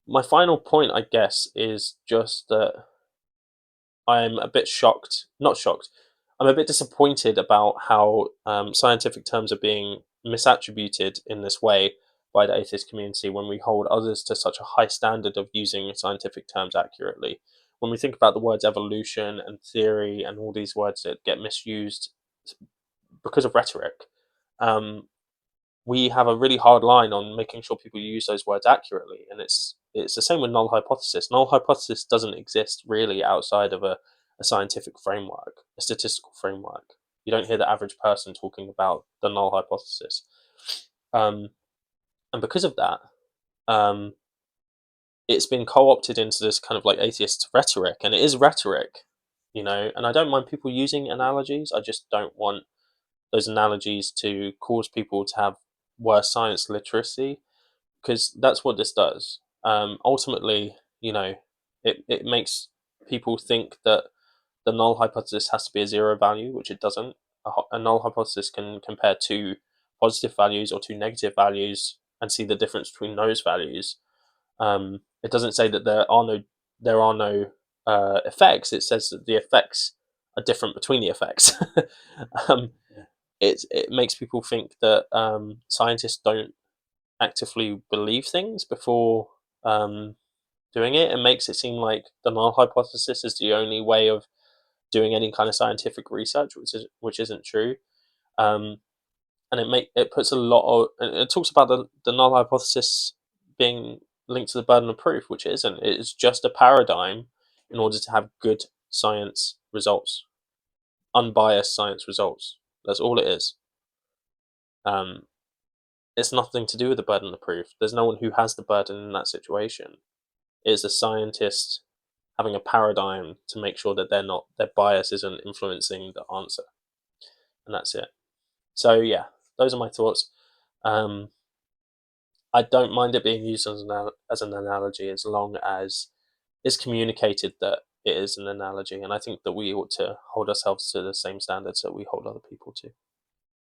my final point, I guess, is just that I'm a bit shocked, not shocked, I'm a bit disappointed about how scientific terms are being misattributed in this way by the atheist community when we hold others to such a high standard of using scientific terms accurately. When we think about the words evolution and theory and all these words that get misused because of rhetoric, um, we have a really hard line on making sure people use those words accurately. And it's the same with null hypothesis. Null hypothesis doesn't exist really outside of a scientific framework, a statistical framework. You don't hear the average person talking about the null hypothesis. Um, and because of that, um, it's been co-opted into this kind of like atheist rhetoric, and it is rhetoric, and I don't mind people using analogies. I just don't want those analogies to cause people to have worse science literacy, because that's what this does. Ultimately, it makes people think that the null hypothesis has to be a zero value, which it doesn't. A null hypothesis can compare two positive values or two negative values and see the difference between those values. It doesn't say that there are no effects. It says that the effects are different between the effects. um, it makes people think that scientists don't actively believe things before um, doing it, and makes it seem like the null hypothesis is the only way of doing any kind of scientific research, which isn't true. Um, and it puts a lot of, and it talks about the null hypothesis being linked to the burden of proof, which it isn't. It is just a paradigm in order to have good science results, unbiased science results. That's all it is. Um, it's nothing to do with the burden of proof. There's no one who has the burden in that situation. It's a scientist having a paradigm to make sure that their bias isn't influencing the answer, and that's it. So yeah, those are my thoughts. Um, I don't mind it being used as an analogy as long as it's communicated that it is an analogy, and I think that we ought to hold ourselves to the same standards that we hold other people to.